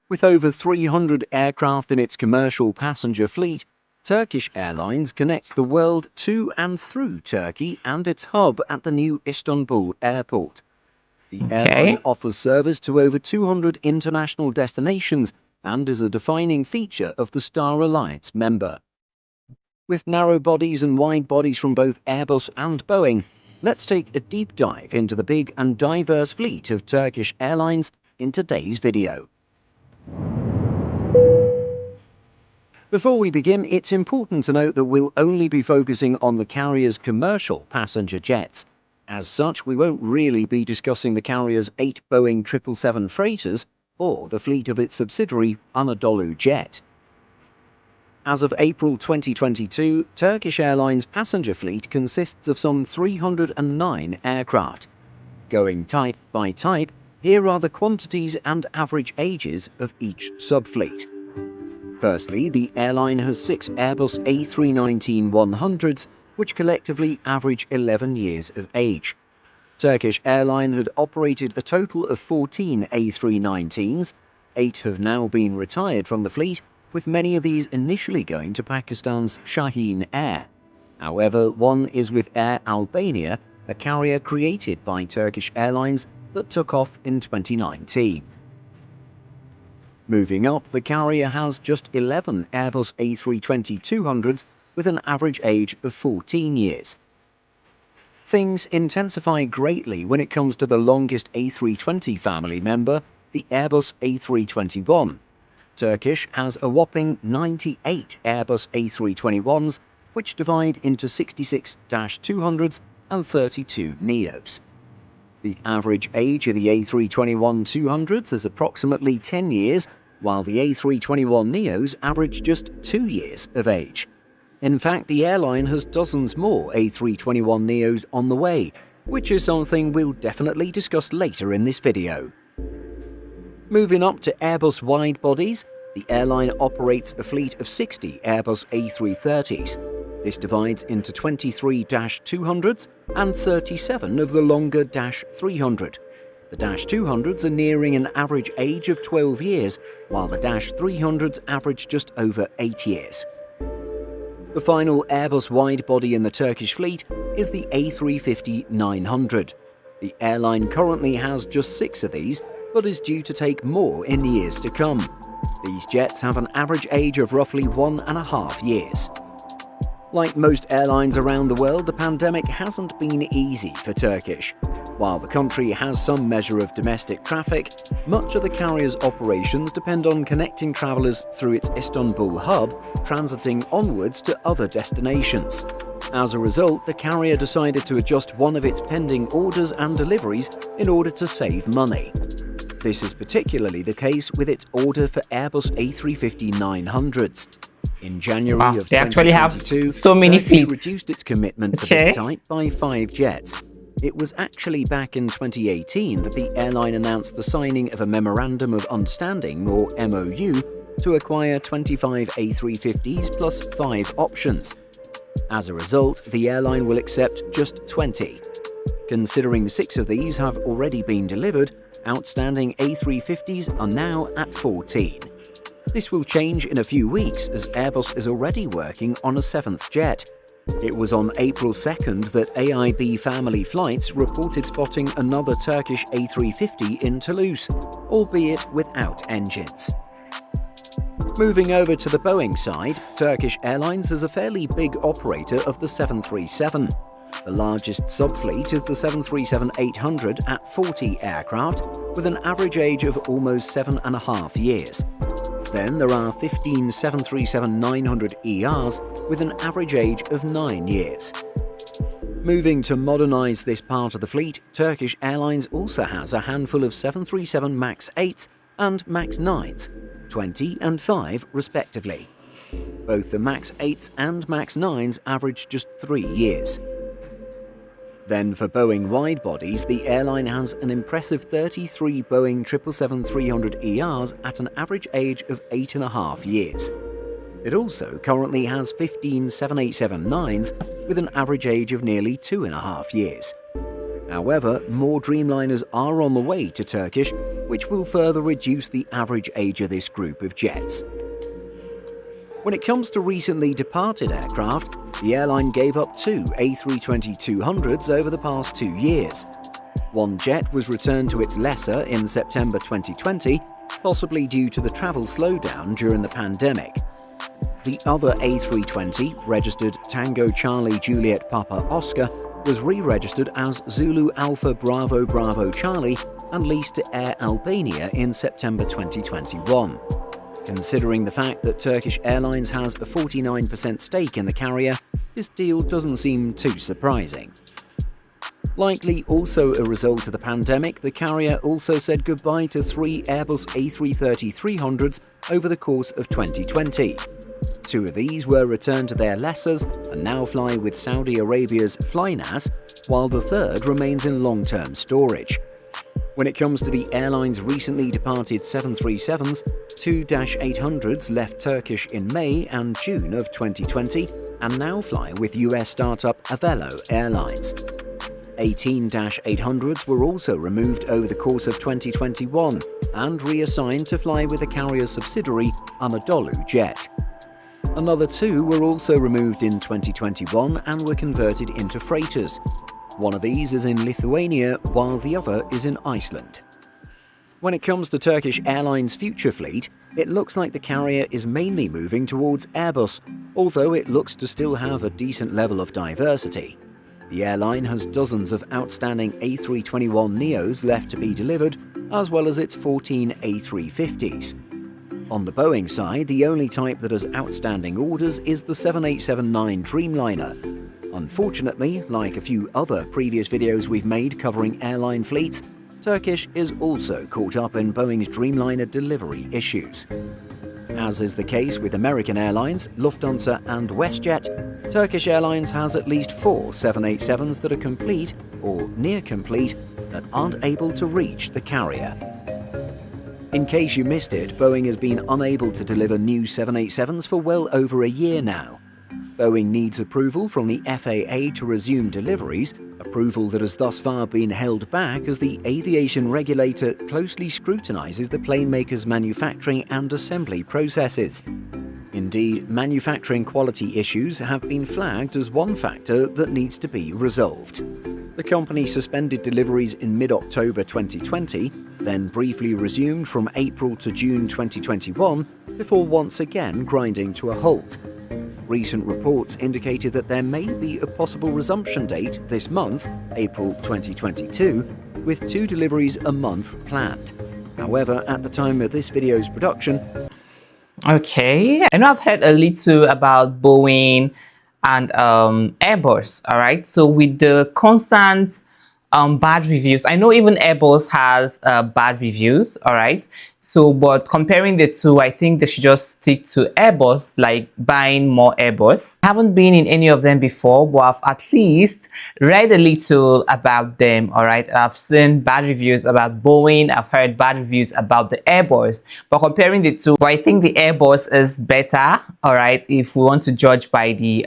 With over 300 aircraft in its commercial passenger fleet, Turkish Airlines connects the world to and through Turkey and its hub at the new Istanbul airport. The airline offers service to over 200 international destinations and is a defining feature of the Star Alliance member. With narrow bodies and wide bodies from both Airbus and Boeing, let's take a deep dive into the big and diverse fleet of Turkish Airlines in today's video. Before we begin, it's important to note that we'll only be focusing on the carrier's commercial passenger jets. As such, we won't really be discussing the carrier's 8 Boeing 777 freighters or the fleet of its subsidiary Anadolu Jet. As of April 2022, Turkish Airlines' passenger fleet consists of some 309 aircraft. Going type by type, here are the quantities and average ages of each subfleet. Firstly, the airline has 6 Airbus A319-100s, which collectively average 11 years of age. Turkish Airlines had operated a total of 14 A319s. 8 have now been retired from the fleet, with many of these initially going to Pakistan's Shaheen Air. However, one is with Air Albania, a carrier created by Turkish Airlines that took off in 2019. Moving up, the carrier has just 11 Airbus A320-200s with an average age of 14 years. Things intensify greatly when it comes to the longest A320 family member, the Airbus A321. Turkish has a whopping 98 Airbus A321s, which divide into 66-200s and 32 NEOs. The average age of the A321-200s is approximately 10 years, while the A321neos average just 2 years of age. In fact, the airline has dozens more A321neos on the way, which is something we'll definitely discuss later in this video. Moving up to Airbus wide bodies, the airline operates a fleet of 60 Airbus A330s. This divides into 23-200s and 37 of the longer -300. The -200s are nearing an average age of 12 years, while the -300s average just over 8 years. The final Airbus wide-body in the Turkish fleet is the A350-900. The airline currently has just 6 of these, but is due to take more in the years to come. These jets have an average age of roughly 1.5 years. Like most airlines around the world, the pandemic hasn't been easy for Turkish. While the country has some measure of domestic traffic, much of the carrier's operations depend on connecting travellers through its Istanbul hub, transiting onwards to other destinations. As a result, the carrier decided to adjust one of its pending orders and deliveries in order to save money. This is particularly the case with its order for Airbus A350-900s. In January of 2022, so many Turkish fleets. reduced its commitment for this type by 5 jets. It was actually back in 2018 that the airline announced the signing of a Memorandum of Understanding, or MOU, to acquire 25 A350s plus 5 options. As a result, the airline will accept just 20. Considering 6 of these have already been delivered, outstanding A350s are now at 14. This will change in a few weeks as Airbus is already working on a 7th jet. It was on April 2nd that AIB Family Flights reported spotting another Turkish A350 in Toulouse, albeit without engines. Moving over to the Boeing side, Turkish Airlines is a fairly big operator of the 737. The largest subfleet is the 737-800 at 40 aircraft, with an average age of almost 7.5 years. Then there are 15 737-900ERs with an average age of 9 years. Moving to modernise this part of the fleet, Turkish Airlines also has a handful of 737 MAX 8s and MAX 9s, 20 and 5 respectively. Both the MAX 8s and MAX 9s average just 3 years. Then for Boeing wide-bodies, the airline has an impressive 33 Boeing 777-300ERs at an average age of 8.5 years. It also currently has 15 787-9s with an average age of nearly 2.5 years. However, more Dreamliners are on the way to Turkish, which will further reduce the average age of this group of jets. When it comes to recently departed aircraft, the airline gave up 2 A320-200s over the past 2 years. One jet was returned to its lessor in September 2020, possibly due to the travel slowdown during the pandemic. The other A320, registered Tango Charlie Juliet Papa Oscar, was re-registered as Zulu Alpha Bravo Bravo Charlie and leased to Air Albania in September 2021. Considering the fact that Turkish Airlines has a 49% stake in the carrier, this deal doesn't seem too surprising. Likely also a result of the pandemic, the carrier also said goodbye to 3 Airbus A330-300s over the course of 2020. 2 of these were returned to their lessors and now fly with Saudi Arabia's Flynas, while the third remains in long-term storage. When it comes to the airline's recently departed 737s, 2 -800s left Turkish in May and June of 2020 and now fly with US startup Avelo Airlines. 18 -800s were also removed over the course of 2021 and reassigned to fly with the carrier's subsidiary Anadolu Jet. Another 2 were also removed in 2021 and were converted into freighters. One of these is in Lithuania, while the other is in Iceland. When it comes to Turkish Airlines' future fleet, it looks like the carrier is mainly moving towards Airbus, although it looks to still have a decent level of diversity. The airline has dozens of outstanding A321neos left to be delivered, as well as its 14 A350s. On the Boeing side, the only type that has outstanding orders is the 787-9 Dreamliner. Unfortunately, like a few other previous videos we've made covering airline fleets, Turkish is also caught up in Boeing's Dreamliner delivery issues. As is the case with American Airlines, Lufthansa and WestJet, Turkish Airlines has at least 4 787s that are complete or near complete that aren't able to reach the carrier. In case you missed it, Boeing has been unable to deliver new 787s for well over a year now. Boeing needs approval from the FAA to resume deliveries, approval that has thus far been held back as the aviation regulator closely scrutinizes the plane maker's manufacturing and assembly processes. Indeed, manufacturing quality issues have been flagged as one factor that needs to be resolved. The company suspended deliveries in mid-October 2020, then briefly resumed from April to June 2021, before once again grinding to a halt. Recent reports indicated that there may be a possible resumption date this month, April 2022, with 2 deliveries a month planned. However, at the time of this video's production, Okay, I know I've heard a little about Boeing and Airbus, all right? So with the constant bad reviews, I know even Airbus has bad reviews, all right? So, but comparing the two, I think they should just stick to Airbus, like buying more Airbus. I haven't been in any of them before, but I've at least read a little about them, all right? I've seen bad reviews about Boeing, I've heard bad reviews about the Airbus, but comparing the two, I think the Airbus is better, all right, if we want to judge by the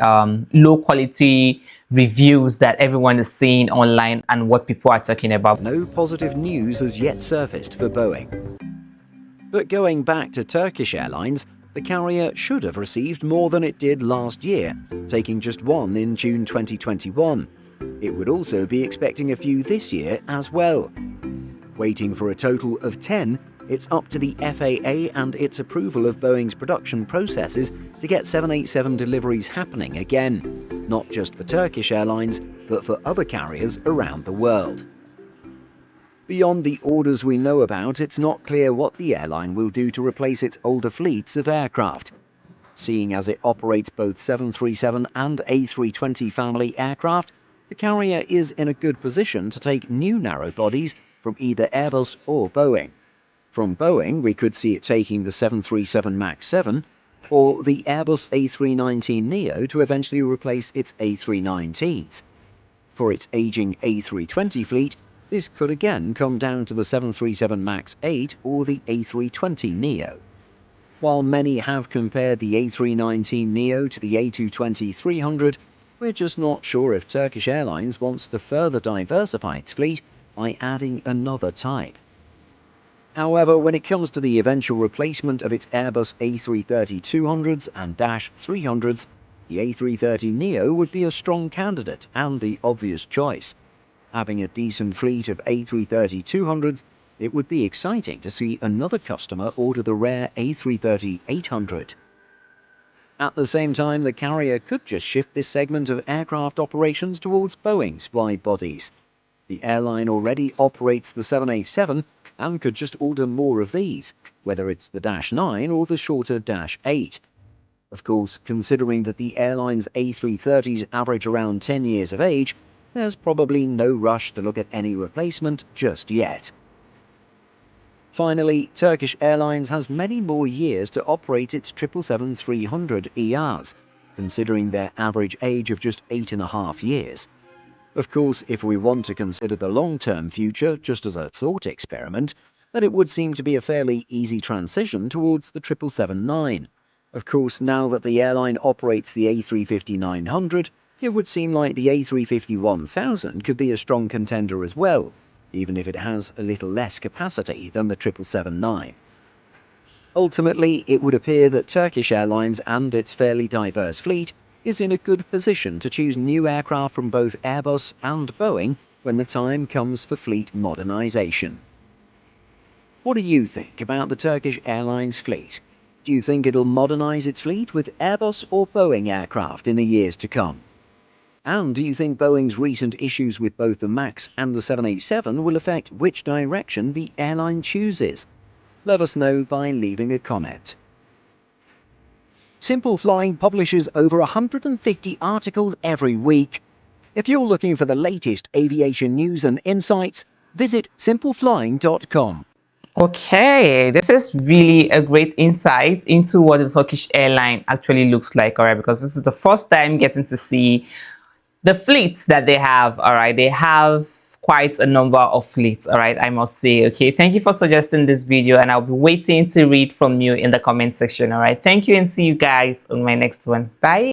low quality reviews that everyone is seeing online and what people are talking about. no positive news has yet surfaced for Boeing. But going back to Turkish Airlines, the carrier should have received more than it did last year, taking just 1 in June 2021. It would also be expecting a few this year as well. Waiting for a total of 10, it's up to the FAA and its approval of Boeing's production processes to get 787 deliveries happening again, not just for Turkish Airlines, but for other carriers around the world. Beyond the orders we know about, it's not clear what the airline will do to replace its older fleets of aircraft. Seeing as it operates both 737 and A320 family aircraft, the carrier is in a good position to take new narrow bodies from either Airbus or Boeing. From Boeing, we could see it taking the 737 MAX 7 or the Airbus A319neo to eventually replace its A319s. For its aging A320 fleet, this could again come down to the 737 MAX 8 or the A320neo. While many have compared the A319neo to the A220-300, we're just not sure if Turkish Airlines wants to further diversify its fleet by adding another type. However, when it comes to the eventual replacement of its Airbus A330-200s and -300s, the A330neo would be a strong candidate and the obvious choice. Having a decent fleet of A330-200s, it would be exciting to see another customer order the rare A330-800. At the same time, the carrier could just shift this segment of aircraft operations towards Boeing's wide bodies. The airline already operates the 787 and could just order more of these, whether it's the -9 or the shorter -8. Of course, considering that the airline's A330s average around 10 years of age, there's probably no rush to look at any replacement just yet. Finally, Turkish Airlines has many more years to operate its 777-300ERs, considering their average age of just 8.5 years. Of course, if we want to consider the long-term future just as a thought experiment, then it would seem to be a fairly easy transition towards the 777-9. Of course, now that the airline operates the A350-900, it would seem like the A350-1000 could be a strong contender as well, even if it has a little less capacity than the 777-9. Ultimately, it would appear that Turkish Airlines and its fairly diverse fleet is in a good position to choose new aircraft from both Airbus and Boeing when the time comes for fleet modernization. What do you think about the Turkish Airlines fleet? Do you think it'll modernize its fleet with Airbus or Boeing aircraft in the years to come? And do you think Boeing's recent issues with both the MAX and the 787 will affect which direction the airline chooses? Let us know by leaving a comment. Simple Flying publishes over 150 articles every week. If you're looking for the latest aviation news and insights, visit simpleflying.com. Okay, this is really a great insight into what the Turkish airline actually looks like, all right, because this is the first time getting to see the fleets that they have, all right. They have quite a number of fleets, all right, I must say. Okay, thank you for suggesting this video, and I'll be waiting to read from you in the comment section, all right. Thank you, and see you guys on my next one. Bye.